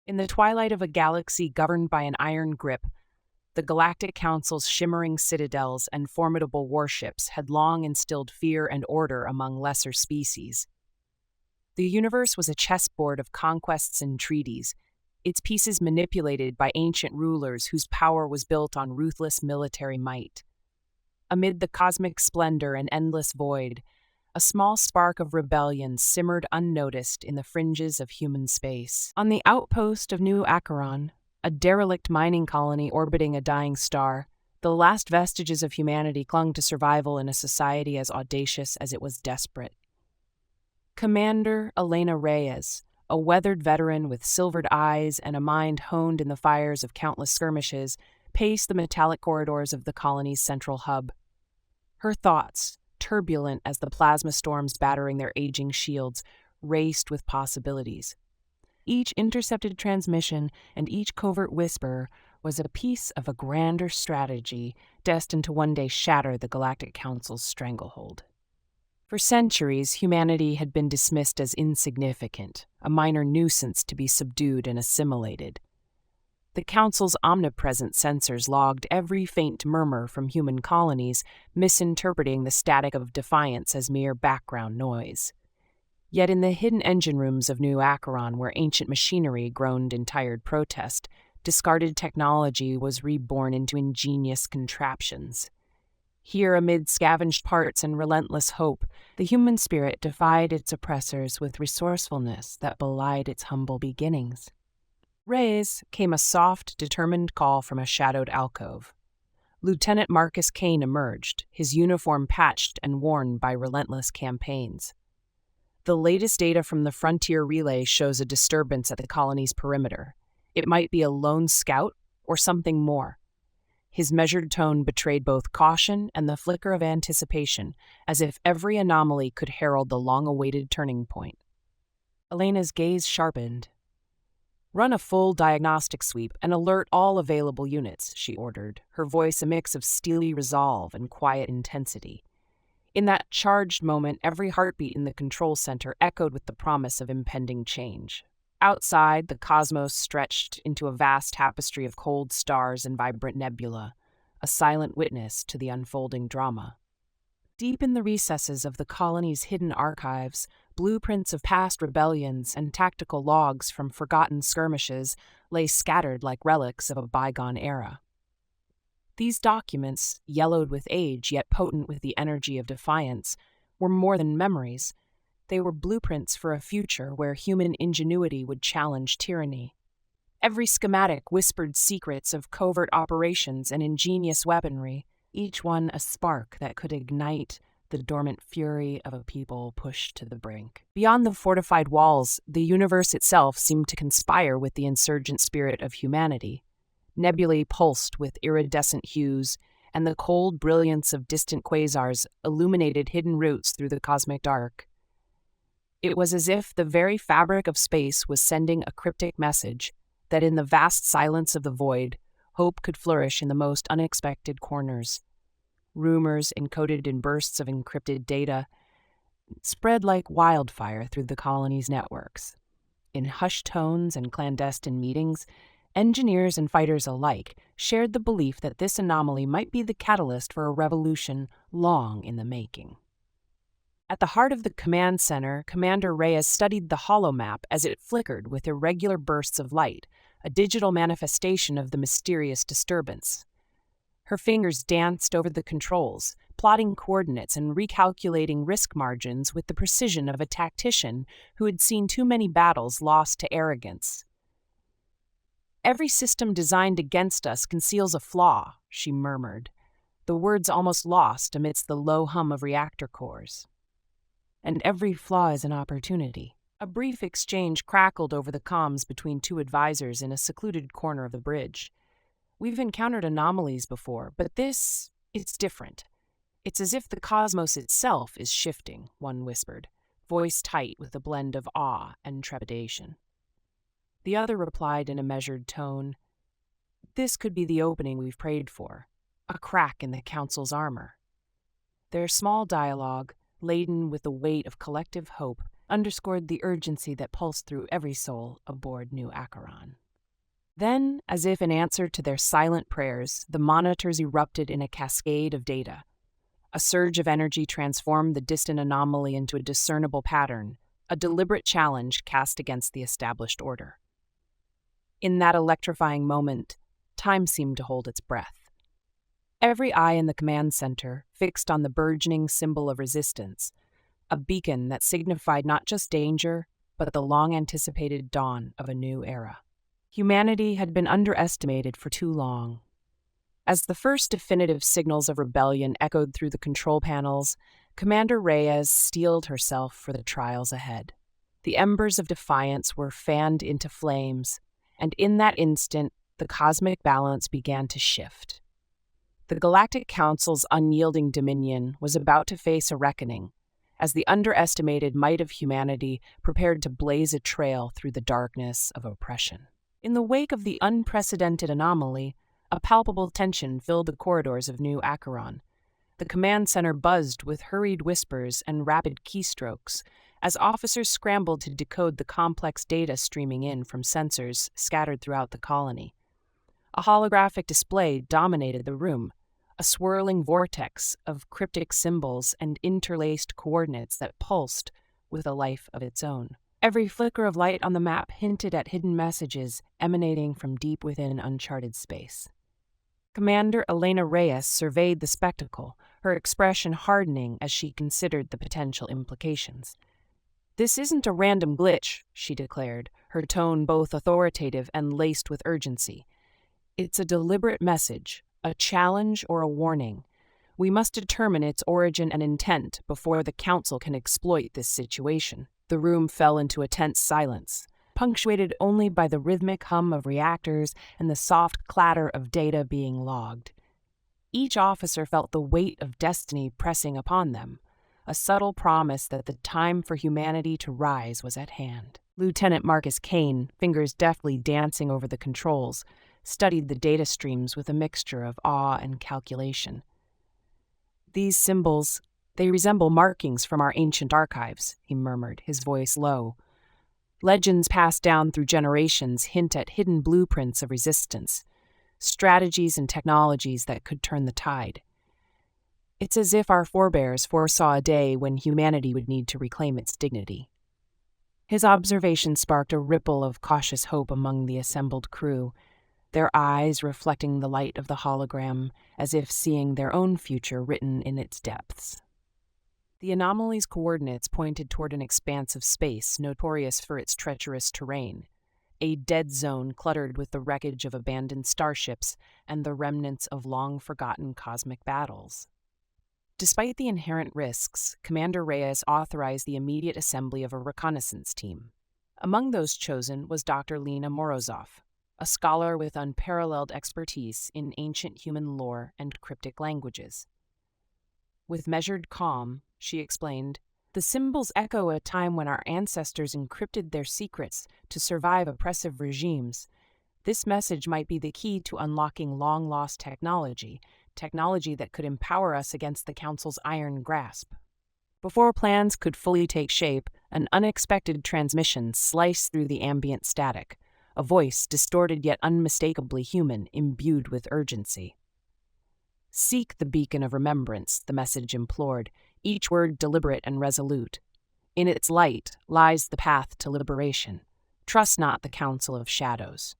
In the twilight of a galaxy governed by an iron grip, the Galactic Council's shimmering citadels and formidable warships had long instilled fear and order among lesser species. The universe was a chessboard of conquests and treaties, its pieces manipulated by ancient rulers whose power was built on ruthless military might. Amid the cosmic splendor and endless void, a small spark of rebellion simmered unnoticed in the fringes of human space. On the outpost of New Acheron, a derelict mining colony orbiting a dying star, the last vestiges of humanity clung to survival in a society as audacious as it was desperate. Commander Elena Reyes, a weathered veteran with silvered eyes and a mind honed in the fires of countless skirmishes, paced the metallic corridors of the colony's central hub. Her thoughts, turbulent as the plasma storms battering their aging shields, raced with possibilities. Each intercepted transmission and each covert whisper was a piece of a grander strategy destined to one day shatter the Galactic Council's stranglehold. For centuries, humanity had been dismissed as insignificant, a minor nuisance to be subdued and assimilated. The Council's omnipresent sensors logged every faint murmur from human colonies, misinterpreting the static of defiance as mere background noise. Yet in the hidden engine rooms of New Acheron, where ancient machinery groaned in tired protest, discarded technology was reborn into ingenious contraptions. Here, amid scavenged parts and relentless hope, the human spirit defied its oppressors with resourcefulness that belied its humble beginnings. Reyes came a soft, determined call from a shadowed alcove. Lieutenant Marcus Kane emerged, his uniform patched and worn by relentless campaigns. The latest data from the Frontier Relay shows a disturbance at the colony's perimeter. It might be a lone scout or something more. His measured tone betrayed both caution and the flicker of anticipation, as if every anomaly could herald the long-awaited turning point. Elena's gaze sharpened. "Run a full diagnostic sweep and alert all available units," she ordered, her voice a mix of steely resolve and quiet intensity. In that charged moment, every heartbeat in the control center echoed with the promise of impending change. Outside, the cosmos stretched into a vast tapestry of cold stars and vibrant nebula, a silent witness to the unfolding drama. Deep in the recesses of the colony's hidden archives, blueprints of past rebellions and tactical logs from forgotten skirmishes lay scattered like relics of a bygone era. These documents, yellowed with age yet potent with the energy of defiance, were more than memories. They were blueprints for a future where human ingenuity would challenge tyranny. Every schematic whispered secrets of covert operations and ingenious weaponry, each one a spark that could ignite the dormant fury of a people pushed to the brink. Beyond the fortified walls, the universe itself seemed to conspire with the insurgent spirit of humanity. Nebulae pulsed with iridescent hues, and the cold brilliance of distant quasars illuminated hidden routes through the cosmic dark. It was as if the very fabric of space was sending a cryptic message that in the vast silence of the void, hope could flourish in the most unexpected corners. Rumors, encoded in bursts of encrypted data, spread like wildfire through the colony's networks. In hushed tones and clandestine meetings, engineers and fighters alike shared the belief that this anomaly might be the catalyst for a revolution long in the making. At the heart of the command center, Commander Reyes studied the holomap as it flickered with irregular bursts of light, a digital manifestation of the mysterious disturbance. Her fingers danced over the controls, plotting coordinates and recalculating risk margins with the precision of a tactician who had seen too many battles lost to arrogance. "Every system designed against us conceals a flaw," she murmured, the words almost lost amidst the low hum of reactor cores. "And every flaw is an opportunity." A brief exchange crackled over the comms between two advisors in a secluded corner of the bridge. "We've encountered anomalies before, but it's different. It's as if the cosmos itself is shifting," one whispered, voice tight with a blend of awe and trepidation. The other replied in a measured tone, "This could be the opening we've prayed for, a crack in the Council's armor." Their small dialogue, laden with the weight of collective hope, underscored the urgency that pulsed through every soul aboard New Acheron. Then, as if in answer to their silent prayers, the monitors erupted in a cascade of data. A surge of energy transformed the distant anomaly into a discernible pattern, a deliberate challenge cast against the established order. In that electrifying moment, time seemed to hold its breath. Every eye in the command center fixed on the burgeoning symbol of resistance, a beacon that signified not just danger, but the long-anticipated dawn of a new era. Humanity had been underestimated for too long. As the first definitive signals of rebellion echoed through the control panels, Commander Reyes steeled herself for the trials ahead. The embers of defiance were fanned into flames, and in that instant, the cosmic balance began to shift. The Galactic Council's unyielding dominion was about to face a reckoning, as the underestimated might of humanity prepared to blaze a trail through the darkness of oppression. In the wake of the unprecedented anomaly, a palpable tension filled the corridors of New Acheron. The command center buzzed with hurried whispers and rapid keystrokes as officers scrambled to decode the complex data streaming in from sensors scattered throughout the colony. A holographic display dominated the room, a swirling vortex of cryptic symbols and interlaced coordinates that pulsed with a life of its own. Every flicker of light on the map hinted at hidden messages emanating from deep within uncharted space. Commander Elena Reyes surveyed the spectacle, her expression hardening as she considered the potential implications. "This isn't a random glitch," she declared, her tone both authoritative and laced with urgency. "It's a deliberate message, a challenge or a warning. We must determine its origin and intent before the Council can exploit this situation." The room fell into a tense silence, punctuated only by the rhythmic hum of reactors and the soft clatter of data being logged. Each officer felt the weight of destiny pressing upon them, a subtle promise that the time for humanity to rise was at hand. Lieutenant Marcus Kane, fingers deftly dancing over the controls, studied the data streams with a mixture of awe and calculation. "These symbols, they resemble markings from our ancient archives," he murmured, his voice low. "Legends passed down through generations hint at hidden blueprints of resistance, strategies and technologies that could turn the tide. It's as if our forebears foresaw a day when humanity would need to reclaim its dignity." His observation sparked a ripple of cautious hope among the assembled crew, their eyes reflecting the light of the hologram as if seeing their own future written in its depths. The anomaly's coordinates pointed toward an expanse of space notorious for its treacherous terrain, a dead zone cluttered with the wreckage of abandoned starships and the remnants of long-forgotten cosmic battles. Despite the inherent risks, Commander Reyes authorized the immediate assembly of a reconnaissance team. Among those chosen was Dr. Lena Morozov, a scholar with unparalleled expertise in ancient human lore and cryptic languages. With measured calm, she explained, "The symbols echo a time when our ancestors encrypted their secrets to survive oppressive regimes. This message might be the key to unlocking long-lost technology that could empower us against the Council's iron grasp." Before plans could fully take shape, an unexpected transmission sliced through the ambient static, a voice distorted yet unmistakably human, imbued with urgency. "Seek the beacon of remembrance," the message implored, each word deliberate and resolute. "In its light lies the path to liberation. Trust not the counsel of shadows."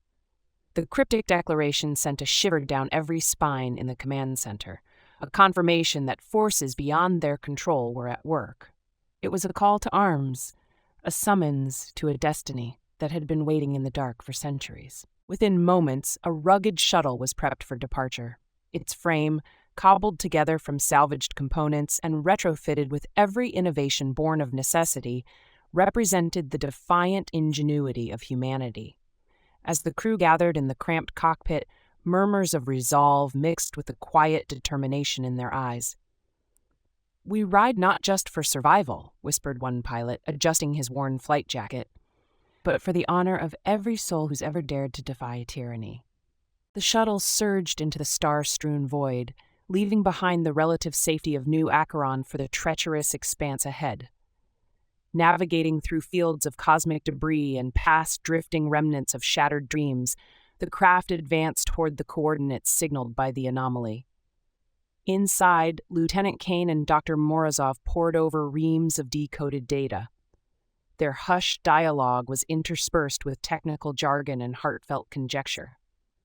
The cryptic declaration sent a shiver down every spine in the command center, a confirmation that forces beyond their control were at work. It was a call to arms, a summons to a destiny that had been waiting in the dark for centuries. Within moments, a rugged shuttle was prepped for departure. Its frame, cobbled together from salvaged components and retrofitted with every innovation born of necessity, represented the defiant ingenuity of humanity. As the crew gathered in the cramped cockpit, murmurs of resolve mixed with the quiet determination in their eyes. "We ride not just for survival," whispered one pilot, adjusting his worn flight jacket, "but for the honor of every soul who's ever dared to defy tyranny." The shuttle surged into the star-strewn void, leaving behind the relative safety of New Acheron for the treacherous expanse ahead. Navigating through fields of cosmic debris and past drifting remnants of shattered dreams, the craft advanced toward the coordinates signaled by the anomaly. Inside, Lieutenant Kane and Dr. Morozov pored over reams of decoded data. Their hushed dialogue was interspersed with technical jargon and heartfelt conjecture.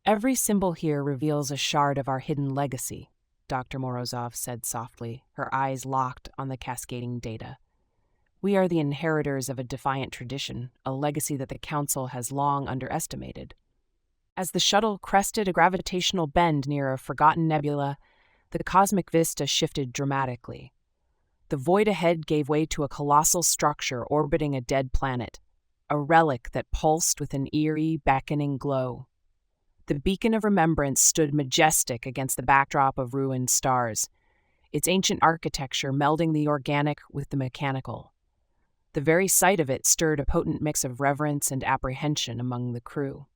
"Every symbol here reveals a shard of our hidden legacy," Dr. Morozov said softly, her eyes locked on the cascading data. "We are the inheritors of a defiant tradition, a legacy that the Council has long underestimated." As the shuttle crested a gravitational bend near a forgotten nebula, the cosmic vista shifted dramatically. The void ahead gave way to a colossal structure orbiting a dead planet, a relic that pulsed with an eerie, beckoning glow. The beacon of remembrance stood majestic against the backdrop of ruined stars, its ancient architecture melding the organic with the mechanical. The very sight of it stirred a potent mix of reverence and apprehension among the crew.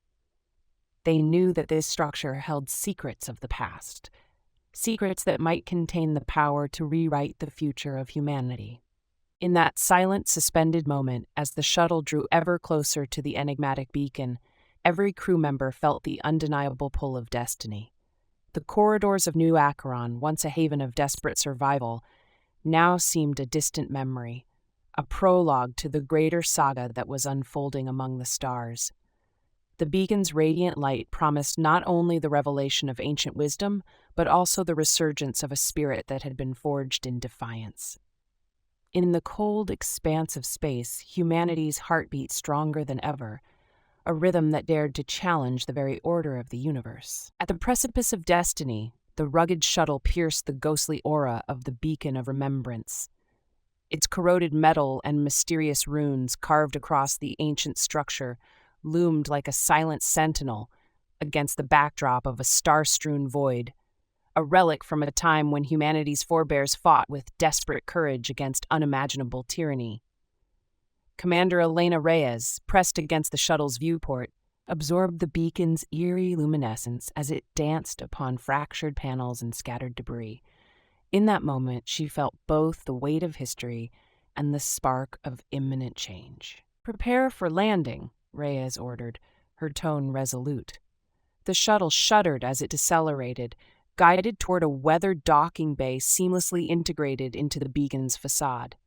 They knew that this structure held secrets of the past, secrets that might contain the power to rewrite the future of humanity. In that silent, suspended moment, as the shuttle drew ever closer to the enigmatic beacon, every crew member felt the undeniable pull of destiny. The corridors of New Acheron, once a haven of desperate survival, now seemed a distant memory, a prologue to the greater saga that was unfolding among the stars. The beacon's radiant light promised not only the revelation of ancient wisdom, but also the resurgence of a spirit that had been forged in defiance. In the cold expanse of space, humanity's heart beat stronger than ever, a rhythm that dared to challenge the very order of the universe. At the precipice of destiny, the rugged shuttle pierced the ghostly aura of the beacon of remembrance. Its corroded metal and mysterious runes carved across the ancient structure loomed like a silent sentinel against the backdrop of a star-strewn void, a relic from a time when humanity's forebears fought with desperate courage against unimaginable tyranny. Commander Elena Reyes, pressed against the shuttle's viewport, absorbed the beacon's eerie luminescence as it danced upon fractured panels and scattered debris. In that moment, she felt both the weight of history and the spark of imminent change. "Prepare for landing," Reyes ordered, her tone resolute. The shuttle shuddered as it decelerated, guided toward a weathered docking bay seamlessly integrated into the beacon's facade.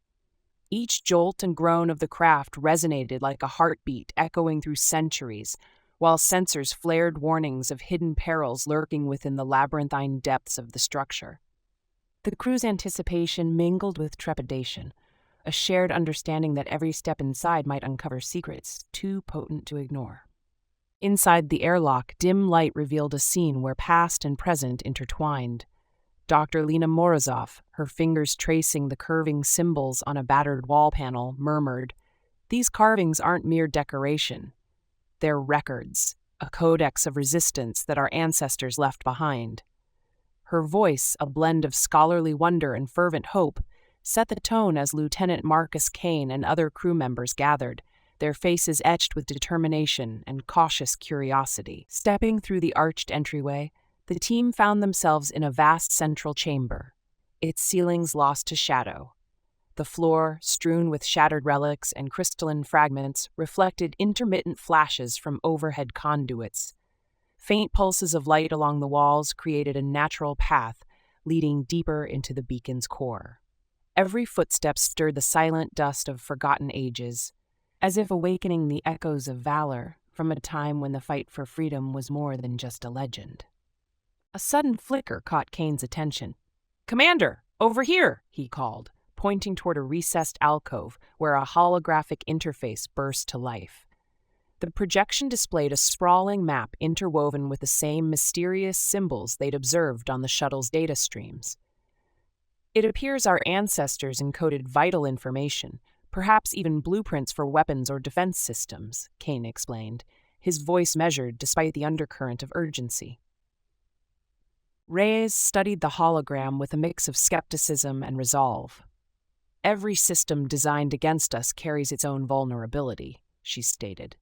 Each jolt and groan of the craft resonated like a heartbeat echoing through centuries, while sensors flared warnings of hidden perils lurking within the labyrinthine depths of the structure. The crew's anticipation mingled with trepidation, a shared understanding that every step inside might uncover secrets too potent to ignore. Inside the airlock, dim light revealed a scene where past and present intertwined. Dr. Lena Morozov, her fingers tracing the curving symbols on a battered wall panel, murmured, "These carvings aren't mere decoration. They're records, a codex of resistance that our ancestors left behind." Her voice, a blend of scholarly wonder and fervent hope, set the tone as Lieutenant Marcus Kane and other crew members gathered, their faces etched with determination and cautious curiosity. Stepping through the arched entryway, the team found themselves in a vast central chamber, its ceilings lost to shadow. The floor, strewn with shattered relics and crystalline fragments, reflected intermittent flashes from overhead conduits. Faint pulses of light along the walls created a natural path leading deeper into the beacon's core. Every footstep stirred the silent dust of forgotten ages, as if awakening the echoes of valor from a time when the fight for freedom was more than just a legend. A sudden flicker caught Kane's attention. "Commander, over here!" he called, pointing toward a recessed alcove where a holographic interface burst to life. The projection displayed a sprawling map interwoven with the same mysterious symbols they'd observed on the shuttle's data streams. "It appears our ancestors encoded vital information, perhaps even blueprints for weapons or defense systems," Kane explained, his voice measured despite the undercurrent of urgency. Reyes studied the hologram with a mix of skepticism and resolve. "Every system designed against us carries its own vulnerability," she stated.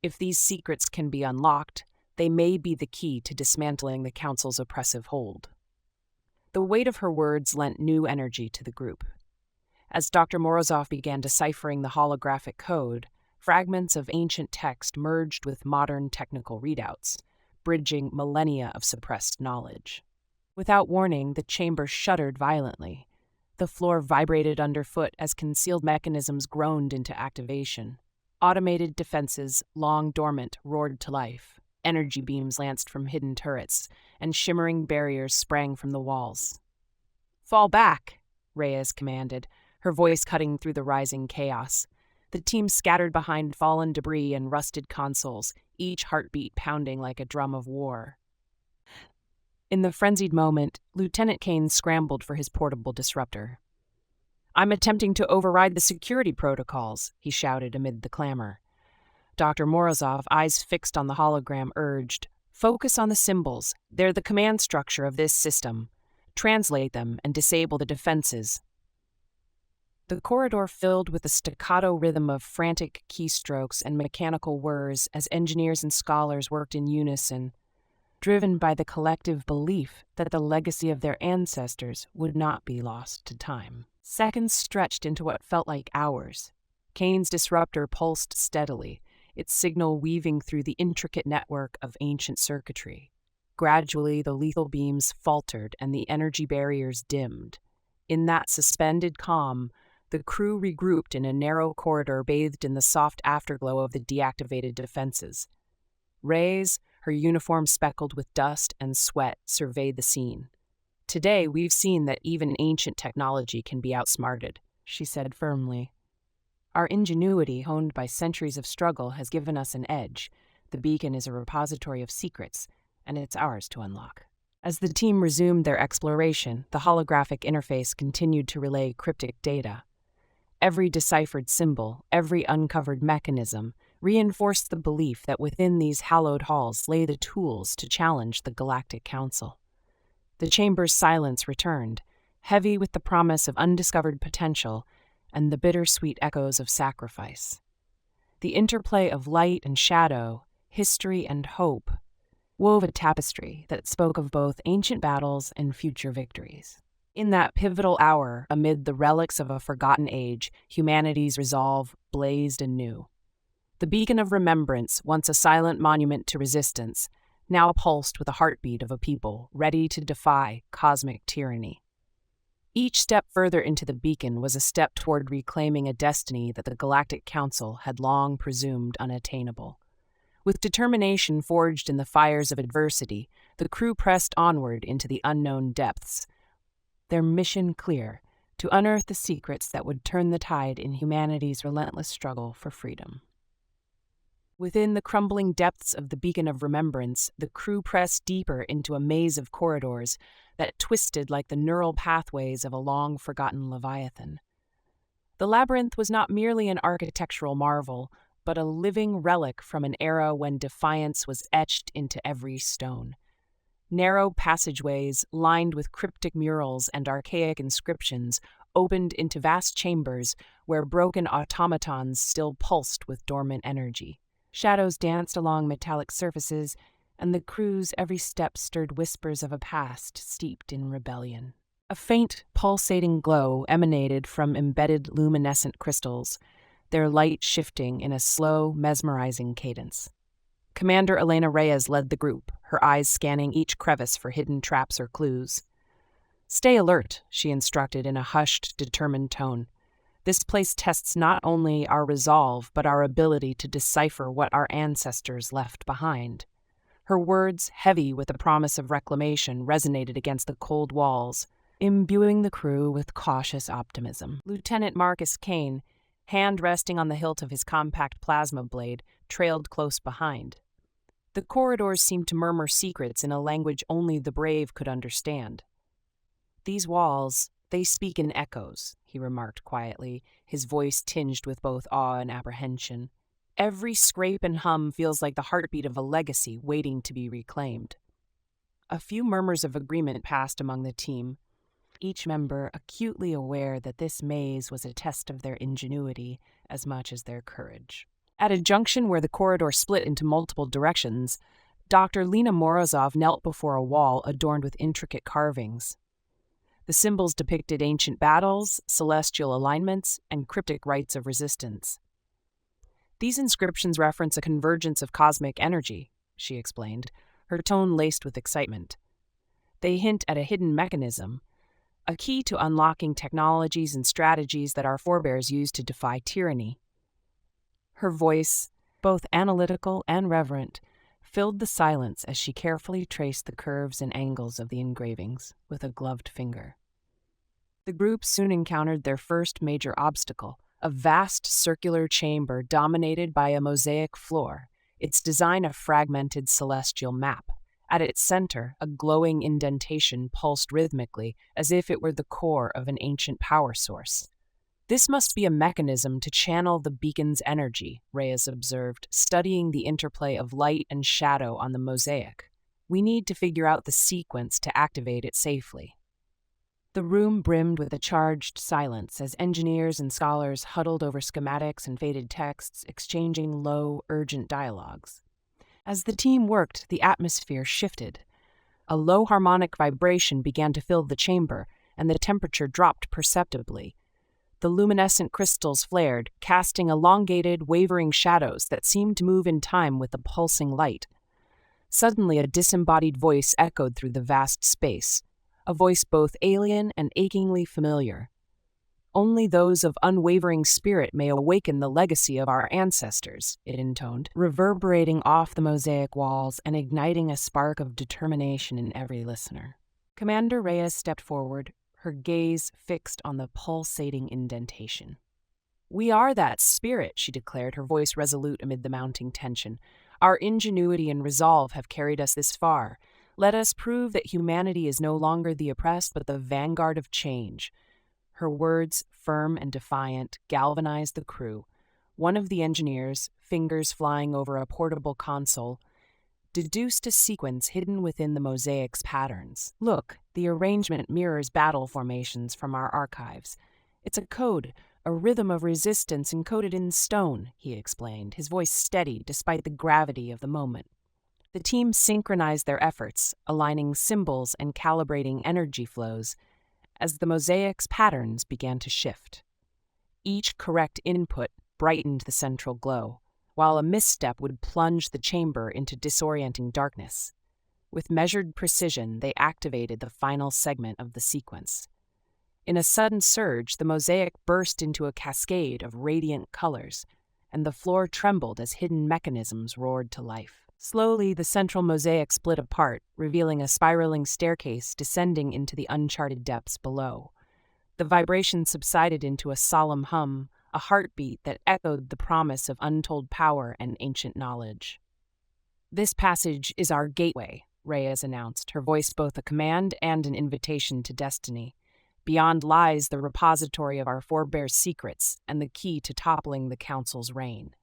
"If these secrets can be unlocked, they may be the key to dismantling the Council's oppressive hold." The weight of her words lent new energy to the group. As Dr. Morozov began deciphering the holographic code, fragments of ancient text merged with modern technical readouts, bridging millennia of suppressed knowledge. Without warning, the chamber shuddered violently. The floor vibrated underfoot as concealed mechanisms groaned into activation. Automated defenses, long dormant, roared to life. Energy beams lanced from hidden turrets, and shimmering barriers sprang from the walls. "Fall back," Reyes commanded, her voice cutting through the rising chaos. The team scattered behind fallen debris and rusted consoles, each heartbeat pounding like a drum of war. In the frenzied moment, Lieutenant Kane scrambled for his portable disruptor. "I'm attempting to override the security protocols," he shouted amid the clamor. Dr. Morozov, eyes fixed on the hologram, urged, "Focus on the symbols. They're the command structure of this system. Translate them and disable the defenses." The corridor filled with the staccato rhythm of frantic keystrokes and mechanical whirs as engineers and scholars worked in unison, driven by the collective belief that the legacy of their ancestors would not be lost to time. Seconds stretched into what felt like hours. Kane's disruptor pulsed steadily, its signal weaving through the intricate network of ancient circuitry. Gradually, the lethal beams faltered and the energy barriers dimmed. In that suspended calm, the crew regrouped in a narrow corridor bathed in the soft afterglow of the deactivated defenses. Reyes, her uniform speckled with dust and sweat, surveyed the scene. "Today, we've seen that even ancient technology can be outsmarted," she said firmly. "Our ingenuity, honed by centuries of struggle, has given us an edge. The beacon is a repository of secrets, and it's ours to unlock." As the team resumed their exploration, the holographic interface continued to relay cryptic data. Every deciphered symbol, every uncovered mechanism, reinforced the belief that within these hallowed halls lay the tools to challenge the Galactic Council. The chamber's silence returned, heavy with the promise of undiscovered potential and the bittersweet echoes of sacrifice. The interplay of light and shadow, history and hope, wove a tapestry that spoke of both ancient battles and future victories. In that pivotal hour, amid the relics of a forgotten age, humanity's resolve blazed anew. The beacon of remembrance, once a silent monument to resistance, now pulsed with the heartbeat of a people ready to defy cosmic tyranny. Each step further into the beacon was a step toward reclaiming a destiny that the Galactic Council had long presumed unattainable. With determination forged in the fires of adversity, the crew pressed onward into the unknown depths, their mission clear: to unearth the secrets that would turn the tide in humanity's relentless struggle for freedom. Within the crumbling depths of the beacon of remembrance, the crew pressed deeper into a maze of corridors that twisted like the neural pathways of a long-forgotten leviathan. The labyrinth was not merely an architectural marvel, but a living relic from an era when defiance was etched into every stone. Narrow passageways, lined with cryptic murals and archaic inscriptions, opened into vast chambers where broken automatons still pulsed with dormant energy. Shadows danced along metallic surfaces, and the crew's every step stirred whispers of a past steeped in rebellion. A faint, pulsating glow emanated from embedded luminescent crystals, their light shifting in a slow, mesmerizing cadence. Commander Elena Reyes led the group, her eyes scanning each crevice for hidden traps or clues. "Stay alert," she instructed in a hushed, determined tone. "This place tests not only our resolve, but our ability to decipher what our ancestors left behind." Her words, heavy with the promise of reclamation, resonated against the cold walls, imbuing the crew with cautious optimism. Lieutenant Marcus Kane, hand resting on the hilt of his compact plasma blade, trailed close behind. The corridors seemed to murmur secrets in a language only the brave could understand. "These walls, they speak in echoes," he remarked quietly, his voice tinged with both awe and apprehension. "Every scrape and hum feels like the heartbeat of a legacy waiting to be reclaimed." A few murmurs of agreement passed among the team, each member acutely aware that this maze was a test of their ingenuity as much as their courage. At a junction where the corridor split into multiple directions, Dr. Lena Morozov knelt before a wall adorned with intricate carvings. The symbols depicted ancient battles, celestial alignments, and cryptic rites of resistance. These inscriptions reference a convergence of cosmic energy, she explained, her tone laced with excitement. They hint at a hidden mechanism, a key to unlocking technologies and strategies that our forebears used to defy tyranny. Her voice, both analytical and reverent, filled the silence as she carefully traced the curves and angles of the engravings with a gloved finger. The group soon encountered their first major obstacle, a vast circular chamber dominated by a mosaic floor, its design a fragmented celestial map. At its center, a glowing indentation pulsed rhythmically as if it were the core of an ancient power source. This must be a mechanism to channel the beacon's energy, Reyes observed, studying the interplay of light and shadow on the mosaic. We need to figure out the sequence to activate it safely. The room brimmed with a charged silence as engineers and scholars huddled over schematics and faded texts, exchanging low, urgent dialogues. As the team worked, the atmosphere shifted. A low harmonic vibration began to fill the chamber, and the temperature dropped perceptibly. The luminescent crystals flared, casting elongated, wavering shadows that seemed to move in time with the pulsing light. Suddenly, a disembodied voice echoed through the vast space, a voice both alien and achingly familiar. Only those of unwavering spirit may awaken the legacy of our ancestors, it intoned, reverberating off the mosaic walls and igniting a spark of determination in every listener. Commander Reyes stepped forward, her gaze fixed on the pulsating indentation. "We are that spirit," she declared, her voice resolute amid the mounting tension. "Our ingenuity and resolve have carried us this far. Let us prove that humanity is no longer the oppressed but the vanguard of change." Her words, firm and defiant, galvanized the crew. One of the engineers, fingers flying over a portable console, deduced a sequence hidden within the mosaic's patterns. "Look, the arrangement mirrors battle formations from our archives. It's a code, a rhythm of resistance encoded in stone," he explained, his voice steady despite the gravity of the moment. The team synchronized their efforts, aligning symbols and calibrating energy flows, as the mosaic's patterns began to shift. Each correct input brightened the central glow, while a misstep would plunge the chamber into disorienting darkness. With measured precision, they activated the final segment of the sequence. In a sudden surge, the mosaic burst into a cascade of radiant colors, and the floor trembled as hidden mechanisms roared to life. Slowly, the central mosaic split apart, revealing a spiraling staircase descending into the uncharted depths below. The vibration subsided into a solemn hum, a heartbeat that echoed the promise of untold power and ancient knowledge. "This passage is our gateway," Reyes announced, her voice both a command and an invitation to destiny. "Beyond lies the repository of our forebears' secrets and the key to toppling the Council's reign."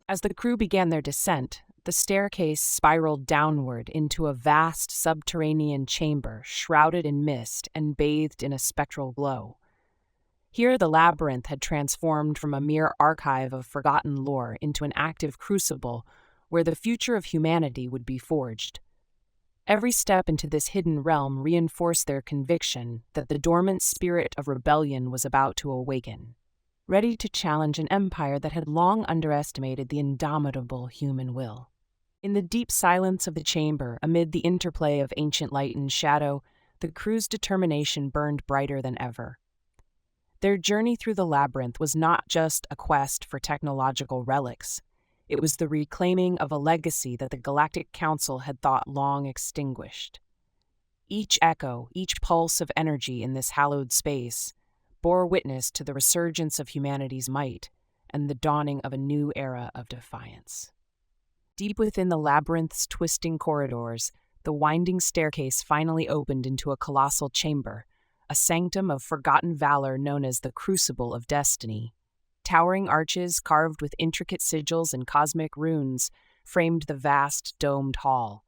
As the crew began their descent, the staircase spiraled downward into a vast subterranean chamber shrouded in mist and bathed in a spectral glow. Here the labyrinth had transformed from a mere archive of forgotten lore into an active crucible where the future of humanity would be forged. Every step into this hidden realm reinforced their conviction that the dormant spirit of rebellion was about to awaken, ready to challenge an empire that had long underestimated the indomitable human will. In the deep silence of the chamber, amid the interplay of ancient light and shadow, the crew's determination burned brighter than ever. Their journey through the labyrinth was not just a quest for technological relics. It was the reclaiming of a legacy that the Galactic Council had thought long extinguished. Each echo, each pulse of energy in this hallowed space bore witness to the resurgence of humanity's might and the dawning of a new era of defiance. Deep within the labyrinth's twisting corridors, the winding staircase finally opened into a colossal chamber, a sanctum of forgotten valor known as the Crucible of Destiny. Towering arches carved with intricate sigils and cosmic runes framed the vast, domed hall.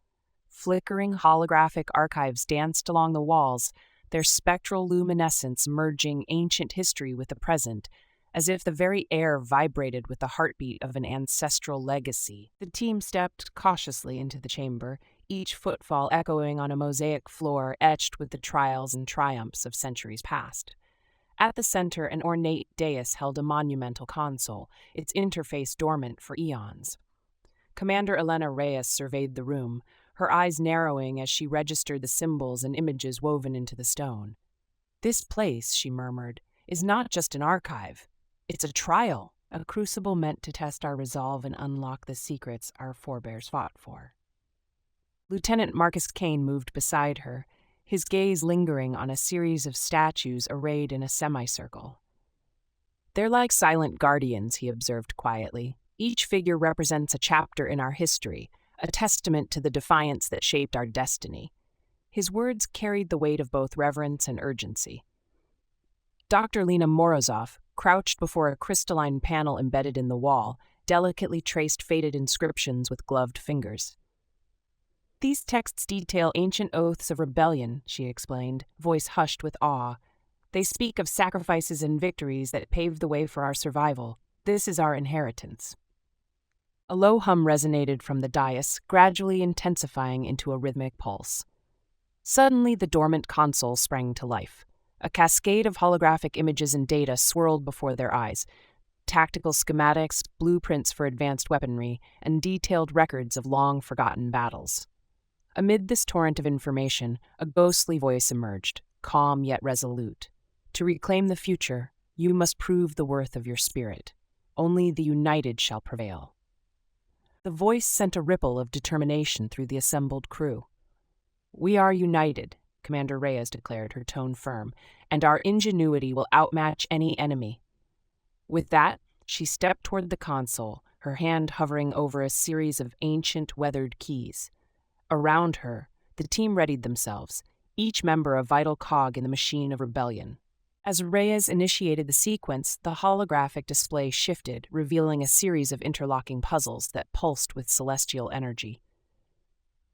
Flickering holographic archives danced along the walls, their spectral luminescence merging ancient history with the present, as if the very air vibrated with the heartbeat of an ancestral legacy. The team stepped cautiously into the chamber, each footfall echoing on a mosaic floor etched with the trials and triumphs of centuries past. At the center, an ornate dais held a monumental console, its interface dormant for eons. Commander Elena Reyes surveyed the room, her eyes narrowing as she registered the symbols and images woven into the stone. "This place," she murmured, "is not just an archive. It's a trial, a crucible meant to test our resolve and unlock the secrets our forebears fought for." Lieutenant Marcus Kane moved beside her, his gaze lingering on a series of statues arrayed in a semicircle. "They're like silent guardians," he observed quietly. "Each figure represents a chapter in our history, a testament to the defiance that shaped our destiny." His words carried the weight of both reverence and urgency. Dr. Lena Morozov, crouched before a crystalline panel embedded in the wall, delicately traced faded inscriptions with gloved fingers. "These texts detail ancient oaths of rebellion," she explained, voice hushed with awe. "They speak of sacrifices and victories that paved the way for our survival. This is our inheritance." A low hum resonated from the dais, gradually intensifying into a rhythmic pulse. Suddenly, the dormant console sprang to life. A cascade of holographic images and data swirled before their eyes. Tactical schematics, blueprints for advanced weaponry, and detailed records of long-forgotten battles. Amid this torrent of information, a ghostly voice emerged, calm yet resolute. "To reclaim the future, you must prove the worth of your spirit. Only the united shall prevail." The voice sent a ripple of determination through the assembled crew. "We are united," Commander Reyes declared, her tone firm, "and our ingenuity will outmatch any enemy." With that, she stepped toward the console, her hand hovering over a series of ancient, weathered keys. Around her, the team readied themselves, each member a vital cog in the machine of rebellion. As Reyes initiated the sequence, the holographic display shifted, revealing a series of interlocking puzzles that pulsed with celestial energy.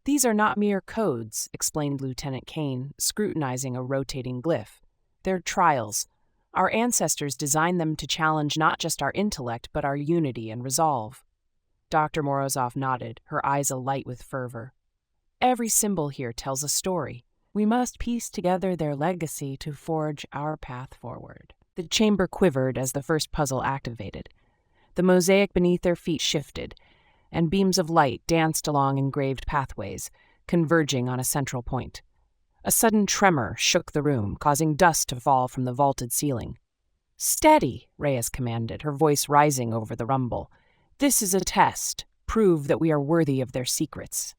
"These are not mere codes," explained Lieutenant Kane, scrutinizing a rotating glyph. "They're trials. Our ancestors designed them to challenge not just our intellect, but our unity and resolve." Dr. Morozov nodded, her eyes alight with fervor. "Every symbol here tells a story. We must piece together their legacy to forge our path forward." The chamber quivered as the first puzzle activated. The mosaic beneath their feet shifted, and beams of light danced along engraved pathways, converging on a central point. A sudden tremor shook the room, causing dust to fall from the vaulted ceiling. "Steady," Reyes commanded, her voice rising over the rumble. "This is a test. Prove that we are worthy of their secrets."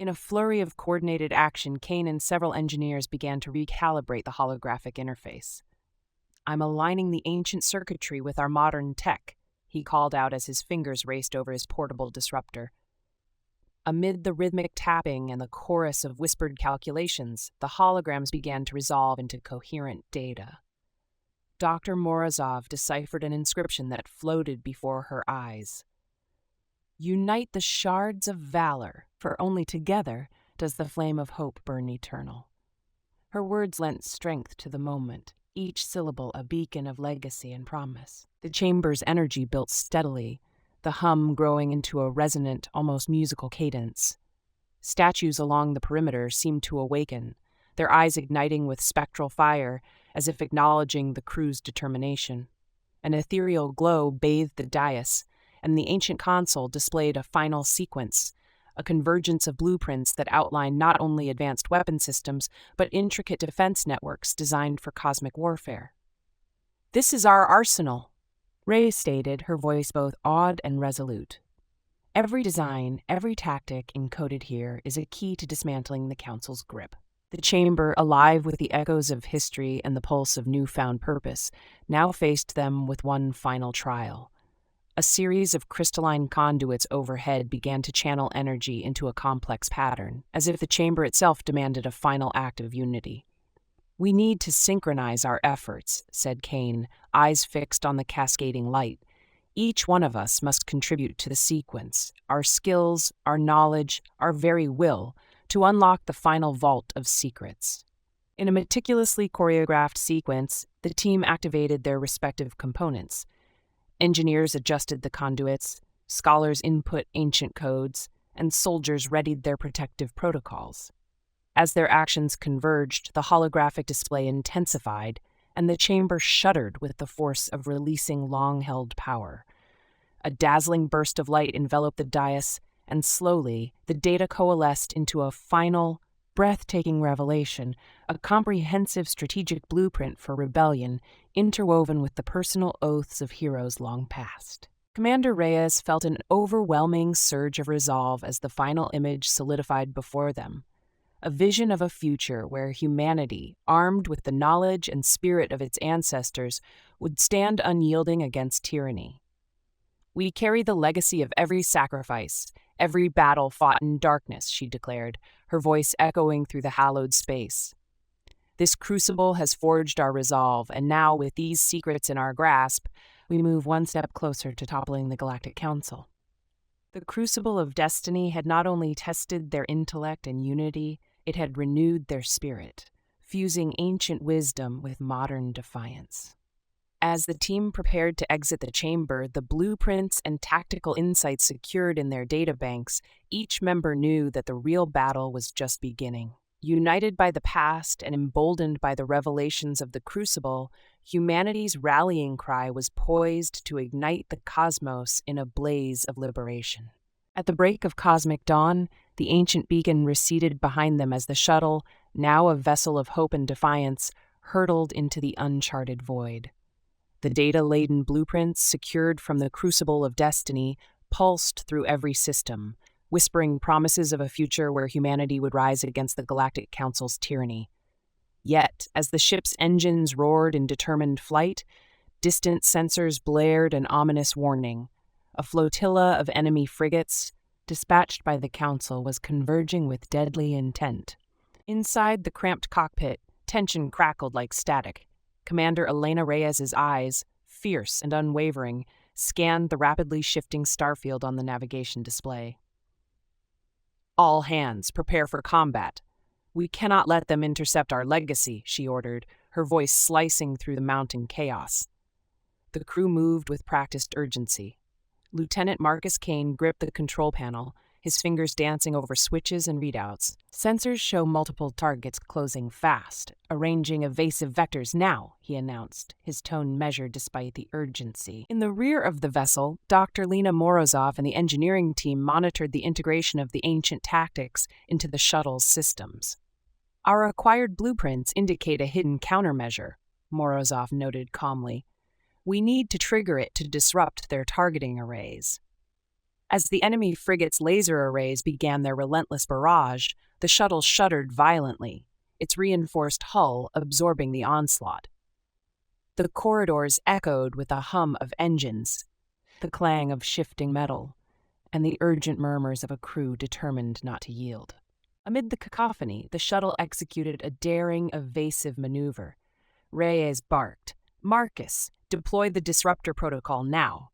In a flurry of coordinated action, Kane and several engineers began to recalibrate the holographic interface. "I'm aligning the ancient circuitry with our modern tech," he called out as his fingers raced over his portable disruptor. Amid the rhythmic tapping and the chorus of whispered calculations, the holograms began to resolve into coherent data. Dr. Morozov deciphered an inscription that floated before her eyes. "Unite the shards of valor, for only together does the flame of hope burn eternal." Her words lent strength to the moment, each syllable a beacon of legacy and promise. The chamber's energy built steadily, the hum growing into a resonant, almost musical cadence. Statues along the perimeter seemed to awaken, their eyes igniting with spectral fire, as if acknowledging the crew's determination. An ethereal glow bathed the dais, and the ancient console displayed a final sequence, a convergence of blueprints that outlined not only advanced weapon systems, but intricate defense networks designed for cosmic warfare. "This is our arsenal," Ray stated, her voice both awed and resolute. "Every design, every tactic encoded here is a key to dismantling the Council's grip." The chamber, alive with the echoes of history and the pulse of newfound purpose, now faced them with one final trial. A series of crystalline conduits overhead began to channel energy into a complex pattern, as if the chamber itself demanded a final act of unity. "We need to synchronize our efforts," said Kane, eyes fixed on the cascading light. "Each one of us must contribute to the sequence, our skills, our knowledge, our very will, to unlock the final vault of secrets." In a meticulously choreographed sequence, the team activated their respective components. Engineers adjusted the conduits, scholars input ancient codes, and soldiers readied their protective protocols. As their actions converged, the holographic display intensified, and the chamber shuddered with the force of releasing long-held power. A dazzling burst of light enveloped the dais, and slowly, the data coalesced into a final, breathtaking revelation, a comprehensive strategic blueprint for rebellion, interwoven with the personal oaths of heroes long past. Commander Reyes felt an overwhelming surge of resolve as the final image solidified before them. A vision of a future where humanity, armed with the knowledge and spirit of its ancestors, would stand unyielding against tyranny. "We carry the legacy of every sacrifice, every battle fought in darkness," she declared, her voice echoing through the hallowed space. "This crucible has forged our resolve, and now, with these secrets in our grasp, we move one step closer to toppling the Galactic Council." The crucible of destiny had not only tested their intellect and unity, it had renewed their spirit, fusing ancient wisdom with modern defiance. As the team prepared to exit the chamber, the blueprints and tactical insights secured in their databanks, each member knew that the real battle was just beginning. United by the past and emboldened by the revelations of the Crucible, humanity's rallying cry was poised to ignite the cosmos in a blaze of liberation. At the break of cosmic dawn, the ancient beacon receded behind them as the shuttle, now a vessel of hope and defiance, hurtled into the uncharted void. The data-laden blueprints, secured from the Crucible of Destiny, pulsed through every system, whispering promises of a future where humanity would rise against the Galactic Council's tyranny. Yet, as the ship's engines roared in determined flight, distant sensors blared an ominous warning. A flotilla of enemy frigates, dispatched by the Council, was converging with deadly intent. Inside the cramped cockpit, tension crackled like static. Commander Elena Reyes's eyes, fierce and unwavering, scanned the rapidly shifting starfield on the navigation display. "All hands, prepare for combat. We cannot let them intercept our legacy," she ordered, her voice slicing through the mounting chaos. The crew moved with practiced urgency. Lieutenant Marcus Kane gripped the control panel, his fingers dancing over switches and readouts. "Sensors show multiple targets closing fast. Arranging evasive vectors now," he announced, his tone measured despite the urgency. In the rear of the vessel, Dr. Lena Morozov and the engineering team monitored the integration of the ancient tactics into the shuttle's systems. "Our acquired blueprints indicate a hidden countermeasure," Morozov noted calmly. "We need to trigger it to disrupt their targeting arrays." As the enemy frigate's laser arrays began their relentless barrage, the shuttle shuddered violently, its reinforced hull absorbing the onslaught. The corridors echoed with a hum of engines, the clang of shifting metal, and the urgent murmurs of a crew determined not to yield. Amid the cacophony, the shuttle executed a daring, evasive maneuver. Reyes barked, "Marcus, deploy the disruptor protocol now."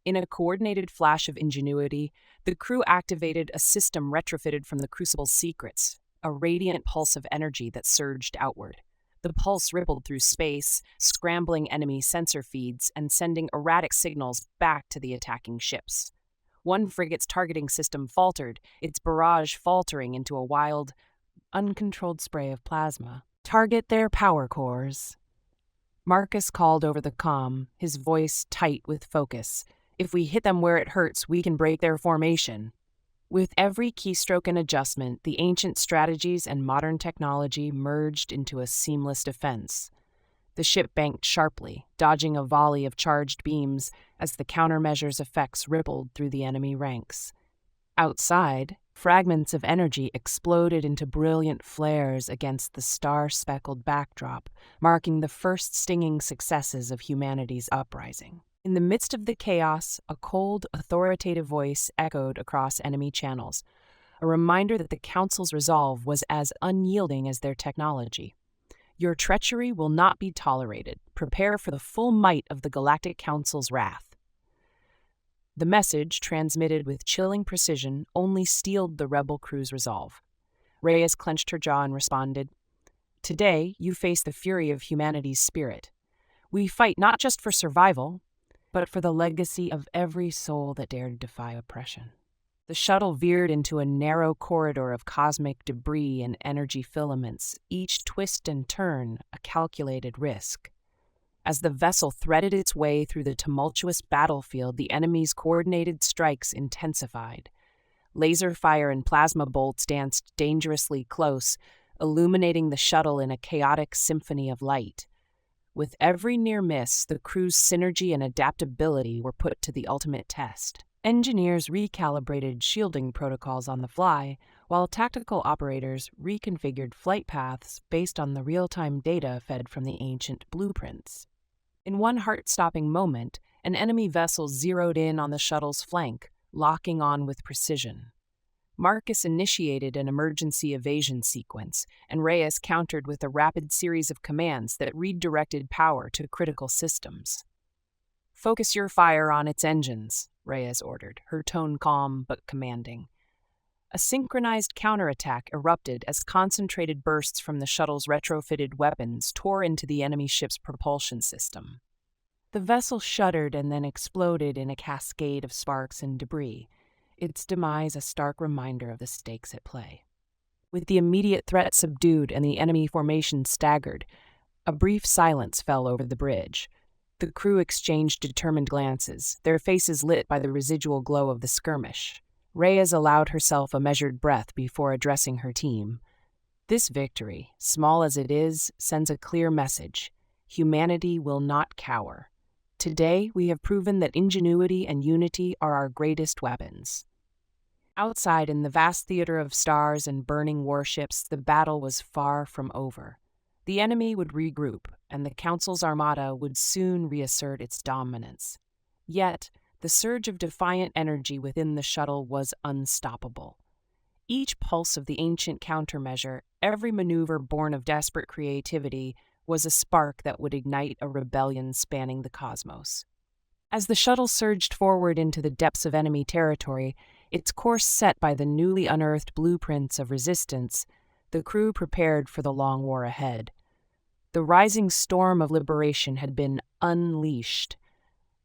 In a coordinated flash of ingenuity, the crew activated a system retrofitted from the Crucible's secrets, a radiant pulse of energy that surged outward. The pulse rippled through space, scrambling enemy sensor feeds and sending erratic signals back to the attacking ships. One frigate's targeting system faltered, its barrage faltering into a wild, uncontrolled spray of plasma. "Target their power cores," Marcus called over the comm, his voice tight with focus. "If we hit them where it hurts, we can break their formation." With every keystroke and adjustment, the ancient strategies and modern technology merged into a seamless defense. The ship banked sharply, dodging a volley of charged beams as the countermeasure's effects rippled through the enemy ranks. Outside, fragments of energy exploded into brilliant flares against the star-speckled backdrop, marking the first stinging successes of humanity's uprising. In the midst of the chaos, a cold, authoritative voice echoed across enemy channels, a reminder that the Council's resolve was as unyielding as their technology. "Your treachery will not be tolerated. Prepare for the full might of the Galactic Council's wrath." The message, transmitted with chilling precision, only steeled the rebel crew's resolve. Reyes clenched her jaw and responded, "Today, you face the fury of humanity's spirit. We fight not just for survival, but for the legacy of every soul that dared defy oppression." The shuttle veered into a narrow corridor of cosmic debris and energy filaments, each twist and turn a calculated risk. As the vessel threaded its way through the tumultuous battlefield, the enemy's coordinated strikes intensified. Laser fire and plasma bolts danced dangerously close, illuminating the shuttle in a chaotic symphony of light. With every near miss, the crew's synergy and adaptability were put to the ultimate test. Engineers recalibrated shielding protocols on the fly, while tactical operators reconfigured flight paths based on the real-time data fed from the ancient blueprints. In one heart-stopping moment, an enemy vessel zeroed in on the shuttle's flank, locking on with precision. Marcus initiated an emergency evasion sequence, and Reyes countered with a rapid series of commands that redirected power to critical systems. "Focus your fire on its engines," Reyes ordered, her tone calm but commanding. A synchronized counterattack erupted as concentrated bursts from the shuttle's retrofitted weapons tore into the enemy ship's propulsion system. The vessel shuddered and then exploded in a cascade of sparks and debris, its demise a stark reminder of the stakes at play. With the immediate threat subdued and the enemy formation staggered, a brief silence fell over the bridge. The crew exchanged determined glances, their faces lit by the residual glow of the skirmish. Reyes allowed herself a measured breath before addressing her team. "This victory, small as it is, sends a clear message. Humanity will not cower. Today, we have proven that ingenuity and unity are our greatest weapons." Outside, in the vast theater of stars and burning warships, the battle was far from over. The enemy would regroup, and the Council's armada would soon reassert its dominance. Yet, the surge of defiant energy within the shuttle was unstoppable. Each pulse of the ancient countermeasure, every maneuver born of desperate creativity, was a spark that would ignite a rebellion spanning the cosmos. As the shuttle surged forward into the depths of enemy territory, its course set by the newly unearthed blueprints of resistance, the crew prepared for the long war ahead. The rising storm of liberation had been unleashed,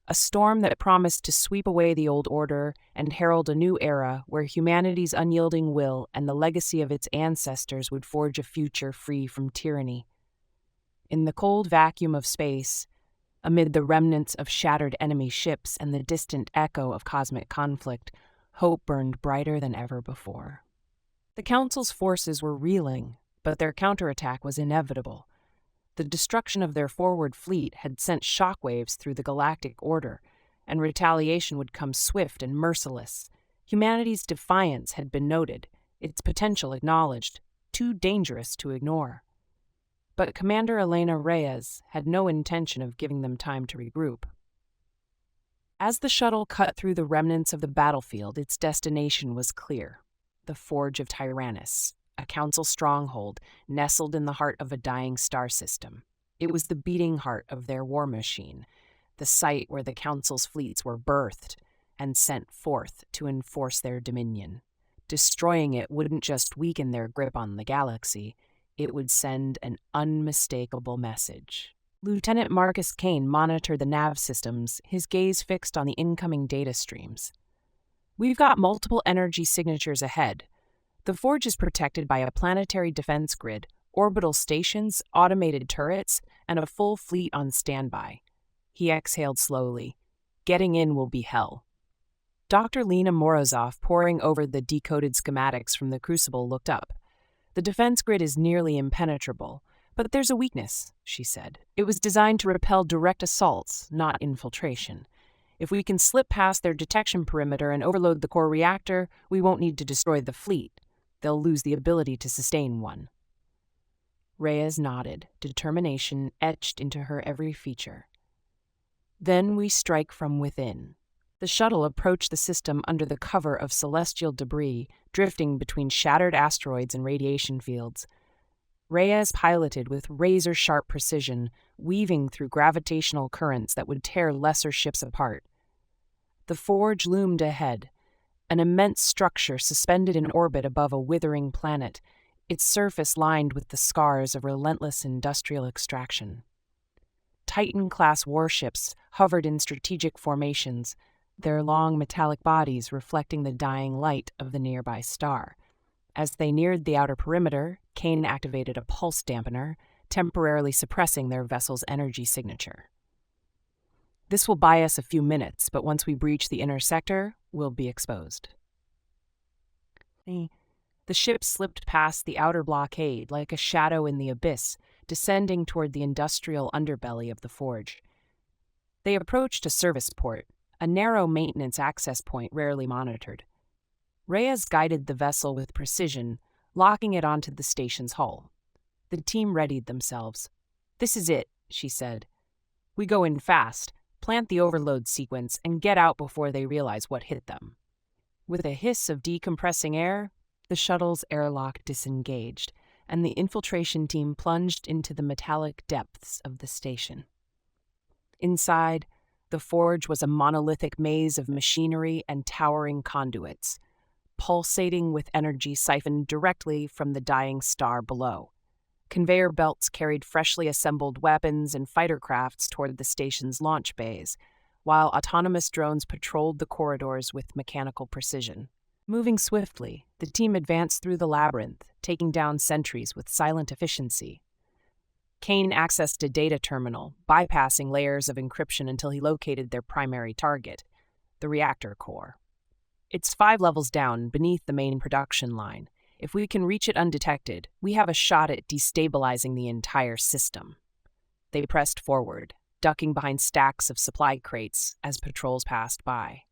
a storm that promised to sweep away the old order and herald a new era where humanity's unyielding will and the legacy of its ancestors would forge a future free from tyranny. In the cold vacuum of space, amid the remnants of shattered enemy ships and the distant echo of cosmic conflict, hope burned brighter than ever before. The Council's forces were reeling, but their counterattack was inevitable. The destruction of their forward fleet had sent shockwaves through the galactic order, and retaliation would come swift and merciless. Humanity's defiance had been noted, its potential acknowledged, too dangerous to ignore. But Commander Elena Reyes had no intention of giving them time to regroup. As the shuttle cut through the remnants of the battlefield, its destination was clear: the Forge of Tyrannus, a Council stronghold nestled in the heart of a dying star system. It was the beating heart of their war machine, the site where the Council's fleets were birthed and sent forth to enforce their dominion. Destroying it wouldn't just weaken their grip on the galaxy, it would send an unmistakable message. Lieutenant Marcus Kane monitored the nav systems, his gaze fixed on the incoming data streams. "We've got multiple energy signatures ahead. The forge is protected by a planetary defense grid, orbital stations, automated turrets, and a full fleet on standby." He exhaled slowly. "Getting in will be hell." Dr. Lena Morozov, poring over the decoded schematics from the Crucible, looked up. "The defense grid is nearly impenetrable, but there's a weakness," she said. "It was designed to repel direct assaults, not infiltration. If we can slip past their detection perimeter and overload the core reactor, we won't need to destroy the fleet. They'll lose the ability to sustain one." Reyes nodded, determination etched into her every feature. "Then we strike from within." The shuttle approached the system under the cover of celestial debris, drifting between shattered asteroids and radiation fields. Reyes piloted with razor-sharp precision, weaving through gravitational currents that would tear lesser ships apart. The forge loomed ahead, an immense structure suspended in orbit above a withering planet, its surface lined with the scars of relentless industrial extraction. Titan-class warships hovered in strategic formations, their long metallic bodies reflecting the dying light of the nearby star. As they neared the outer perimeter, Kane activated a pulse dampener, temporarily suppressing their vessel's energy signature. This will buy us a few minutes, but once we breach the inner sector, we'll be exposed. The ship slipped past the outer blockade like a shadow in the abyss, descending toward the industrial underbelly of the forge. They approached a service port, a narrow maintenance access point rarely monitored. Reyes guided the vessel with precision, locking it onto the station's hull. The team readied themselves. "This is it," she said. "We go in fast, plant the overload sequence, and get out before they realize what hit them." With a hiss of decompressing air, the shuttle's airlock disengaged, and the infiltration team plunged into the metallic depths of the station. Inside, the forge was a monolithic maze of machinery and towering conduits, pulsating with energy siphoned directly from the dying star below. Conveyor belts carried freshly assembled weapons and fighter crafts toward the station's launch bays, while autonomous drones patrolled the corridors with mechanical precision. Moving swiftly, the team advanced through the labyrinth, taking down sentries with silent efficiency. Kane accessed a data terminal, bypassing layers of encryption until he located their primary target, the reactor core. It's 5 levels down, beneath the main production line. If we can reach it undetected, we have a shot at destabilizing the entire system. They pressed forward, ducking behind stacks of supply crates as patrols passed by.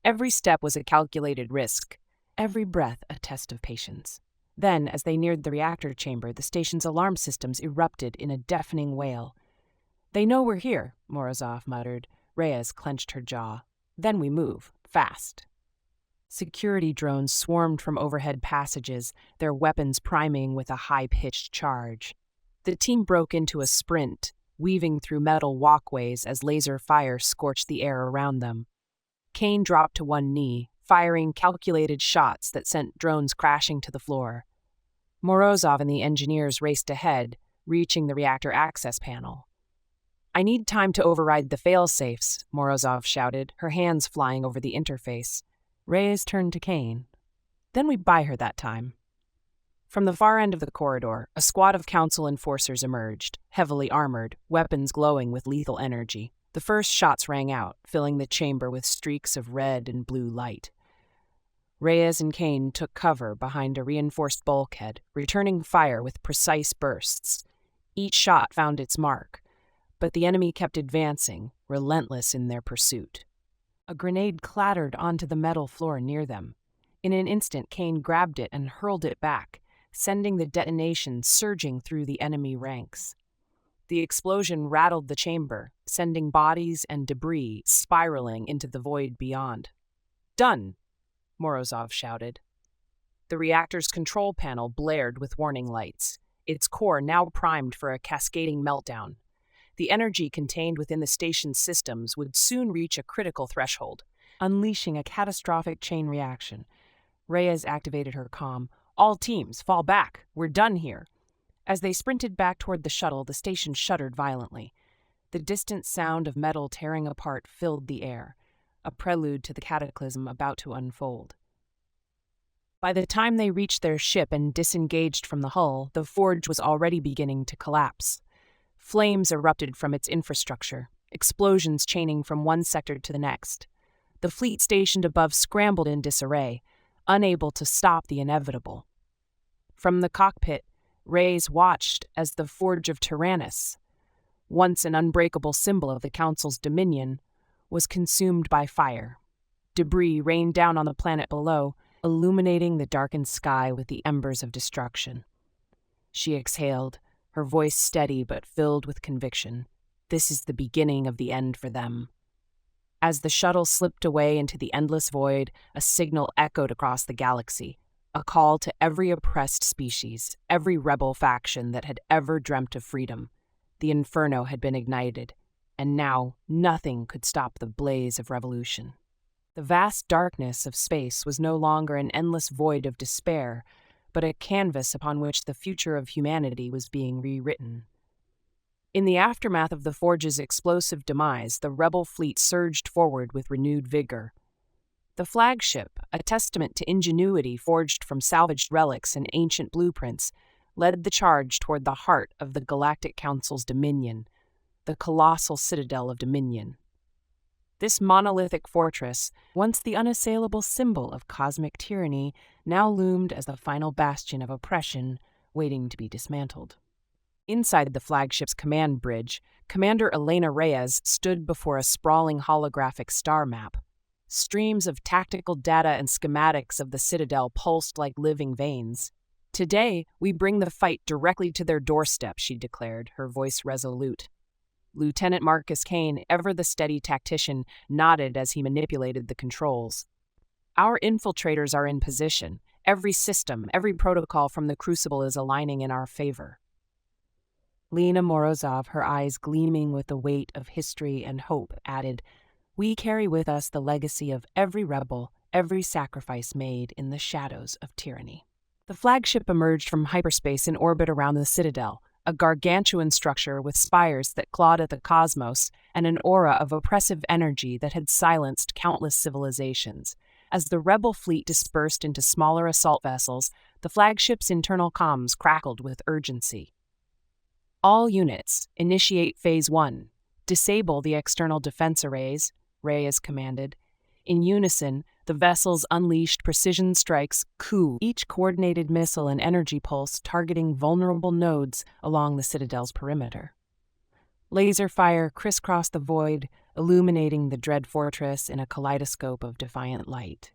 Every step was a calculated risk, every breath a test of patience. Then, as they neared the reactor chamber, the station's alarm systems erupted in a deafening wail. "They know we're here," Morozov muttered. Reyes clenched her jaw. "Then we move, fast." Security drones swarmed from overhead passages, their weapons priming with a high-pitched charge. The team broke into a sprint, weaving through metal walkways as laser fire scorched the air around them. Kane dropped to one knee, firing calculated shots that sent drones crashing to the floor. Morozov and the engineers raced ahead, reaching the reactor access panel. "I need time to override the fail-safes," Morozov shouted, her hands flying over the interface. Reyes turned to Kane. "Then we buy her that time." From the far end of the corridor, a squad of council enforcers emerged, heavily armored, weapons glowing with lethal energy. The first shots rang out, filling the chamber with streaks of red and blue light. Reyes and Kane took cover behind a reinforced bulkhead, returning fire with precise bursts. Each shot found its mark, but the enemy kept advancing, relentless in their pursuit. A grenade clattered onto the metal floor near them. In an instant, Kane grabbed it and hurled it back, sending the detonation surging through the enemy ranks. The explosion rattled the chamber, sending bodies and debris spiraling into the void beyond. "Done!" Morozov shouted. The reactor's control panel blared with warning lights, its core now primed for a cascading meltdown. The energy contained within the station's systems would soon reach a critical threshold, unleashing a catastrophic chain reaction. Reyes activated her comm. "All teams, fall back. We're done here." As they sprinted back toward the shuttle, the station shuddered violently. The distant sound of metal tearing apart filled the air, a prelude to the cataclysm about to unfold. By the time they reached their ship and disengaged from the hull, the forge was already beginning to collapse. Flames erupted from its infrastructure, explosions chaining from one sector to the next. The fleet stationed above scrambled in disarray, unable to stop the inevitable. From the cockpit, Reyes watched as the Forge of Tyrannus, once an unbreakable symbol of the Council's dominion, was consumed by fire. Debris rained down on the planet below, illuminating the darkened sky with the embers of destruction. She exhaled, her voice steady but filled with conviction. This is the beginning of the end for them. As the shuttle slipped away into the endless void, a signal echoed across the galaxy, a call to every oppressed species, every rebel faction that had ever dreamt of freedom. The inferno had been ignited, and now nothing could stop the blaze of revolution. The vast darkness of space was no longer an endless void of despair, but a canvas upon which the future of humanity was being rewritten. In the aftermath of the Forge's explosive demise, the rebel fleet surged forward with renewed vigor. The flagship, a testament to ingenuity forged from salvaged relics and ancient blueprints, led the charge toward the heart of the Galactic Council's dominion, the colossal citadel of Dominion. This monolithic fortress, once the unassailable symbol of cosmic tyranny, now loomed as the final bastion of oppression, waiting to be dismantled. Inside the flagship's command bridge, Commander Elena Reyes stood before a sprawling holographic star map. Streams of tactical data and schematics of the Citadel pulsed like living veins. "Today, we bring the fight directly to their doorstep," she declared, her voice resolute. Lieutenant Marcus Kane, ever the steady tactician, nodded as he manipulated the controls. "Our infiltrators are in position. Every system, every protocol from the Crucible is aligning in our favor." Lena Morozov, her eyes gleaming with the weight of history and hope, added, "We carry with us the legacy of every rebel, every sacrifice made in the shadows of tyranny." The flagship emerged from hyperspace in orbit around the Citadel, a gargantuan structure with spires that clawed at the cosmos and an aura of oppressive energy that had silenced countless civilizations. As the rebel fleet dispersed into smaller assault vessels, the flagship's internal comms crackled with urgency. "All units, initiate Phase 1. Disable the external defense arrays," Reyes commanded. In unison, the vessels unleashed precision strikes, each coordinated missile and energy pulse targeting vulnerable nodes along the Citadel's perimeter. Laser fire crisscrossed the void, illuminating the dread fortress in a kaleidoscope of defiant light.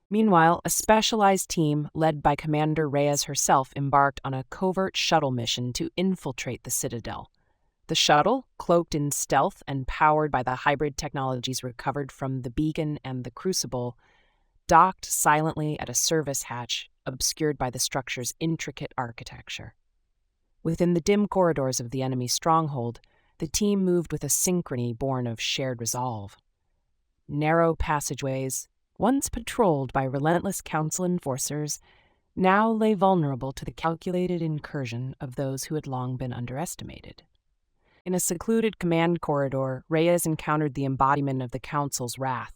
Meanwhile, a specialized team led by Commander Reyes herself embarked on a covert shuttle mission to infiltrate the Citadel. The shuttle, cloaked in stealth and powered by the hybrid technologies recovered from the beacon and the Crucible, docked silently at a service hatch obscured by the structure's intricate architecture. Within the dim corridors of the enemy's stronghold, the team moved with a synchrony born of shared resolve. Narrow passageways, once patrolled by relentless Council enforcers, now lay vulnerable to the calculated incursion of those who had long been underestimated. In a secluded command corridor, Reyes encountered the embodiment of the Council's wrath,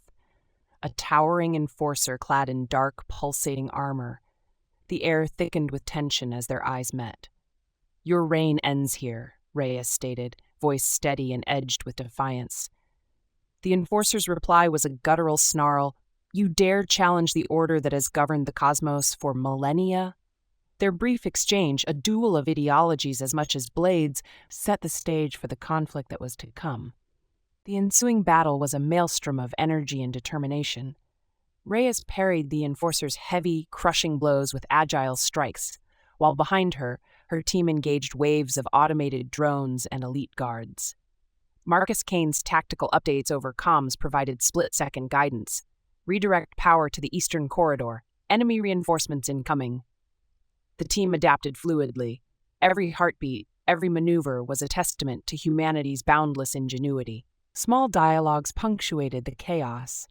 a towering enforcer clad in dark, pulsating armor. The air thickened with tension as their eyes met. "Your reign ends here," Reyes stated, voice steady and edged with defiance. The enforcer's reply was a guttural snarl. "You dare challenge the order that has governed the cosmos for millennia?" Their brief exchange, a duel of ideologies as much as blades, set the stage for the conflict that was to come. The ensuing battle was a maelstrom of energy and determination. Reyes parried the enforcer's heavy, crushing blows with agile strikes, while behind her, her team engaged waves of automated drones and elite guards. Marcus Kane's tactical updates over comms provided split-second guidance. "Redirect power to the eastern corridor. Enemy reinforcements incoming." The team adapted fluidly. Every heartbeat, every maneuver was a testament to humanity's boundless ingenuity. Small dialogues punctuated the chaos.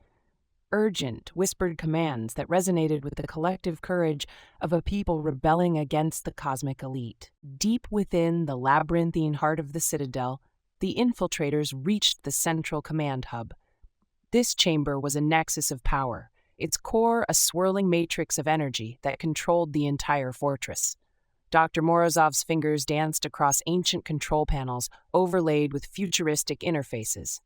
Urgent, whispered commands that resonated with the collective courage of a people rebelling against the cosmic elite. Deep within the labyrinthine heart of the Citadel, the infiltrators reached the central command hub. This chamber was a nexus of power, its core a swirling matrix of energy that controlled the entire fortress. Dr. Morozov's fingers danced across ancient control panels overlaid with futuristic interfaces.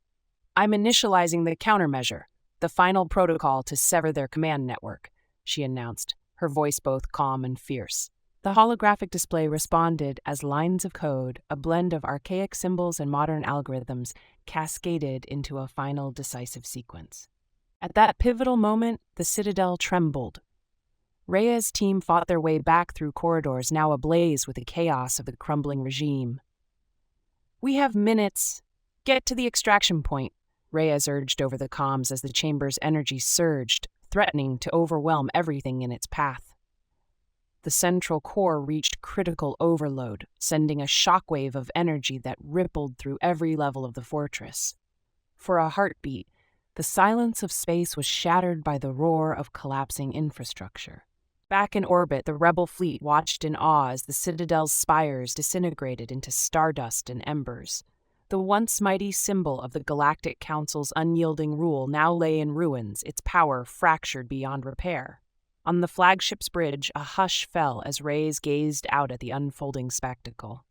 "I'm initializing the countermeasure, the final protocol to sever their command network," she announced, her voice both calm and fierce. The holographic display responded as lines of code, a blend of archaic symbols and modern algorithms, cascaded into a final decisive sequence. At that pivotal moment, the Citadel trembled. Reyes' team fought their way back through corridors now ablaze with the chaos of the crumbling regime. "We have minutes. Get to the extraction point," Reyes urged over the comms as the chamber's energy surged, threatening to overwhelm everything in its path. The central core reached critical overload, sending a shockwave of energy that rippled through every level of the fortress. For a heartbeat, the silence of space was shattered by the roar of collapsing infrastructure. Back in orbit, the rebel fleet watched in awe as the Citadel's spires disintegrated into stardust and embers. The once mighty symbol of the Galactic Council's unyielding rule now lay in ruins, its power fractured beyond repair. On the flagship's bridge, a hush fell as Reyes gazed out at the unfolding spectacle.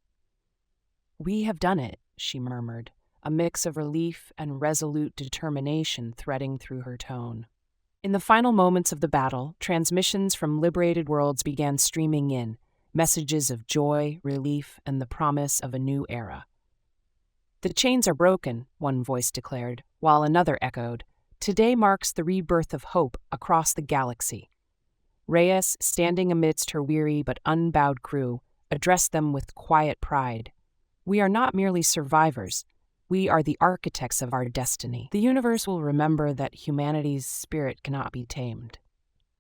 "We have done it," she murmured, a mix of relief and resolute determination threading through her tone. In the final moments of the battle, transmissions from liberated worlds began streaming in, messages of joy, relief, and the promise of a new era. "The chains are broken," one voice declared, while another echoed, "Today marks the rebirth of hope across the galaxy." Reyes, standing amidst her weary but unbowed crew, addressed them with quiet pride. "We are not merely survivors. We are the architects of our destiny. The universe will remember that humanity's spirit cannot be tamed."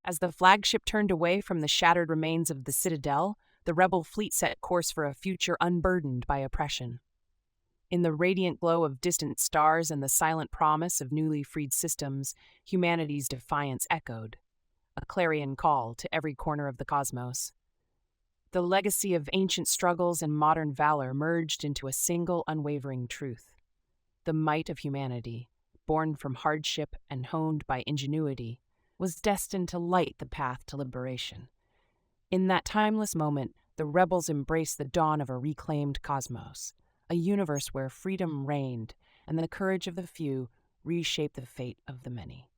As the flagship turned away from the shattered remains of the Citadel, the rebel fleet set course for a future unburdened by oppression. In the radiant glow of distant stars and the silent promise of newly freed systems, humanity's defiance echoed, a clarion call to every corner of the cosmos. The legacy of ancient struggles and modern valor merged into a single unwavering truth. The might of humanity, born from hardship and honed by ingenuity, was destined to light the path to liberation. In that timeless moment, the rebels embraced the dawn of a reclaimed cosmos, a universe where freedom reigned and the courage of the few reshaped the fate of the many.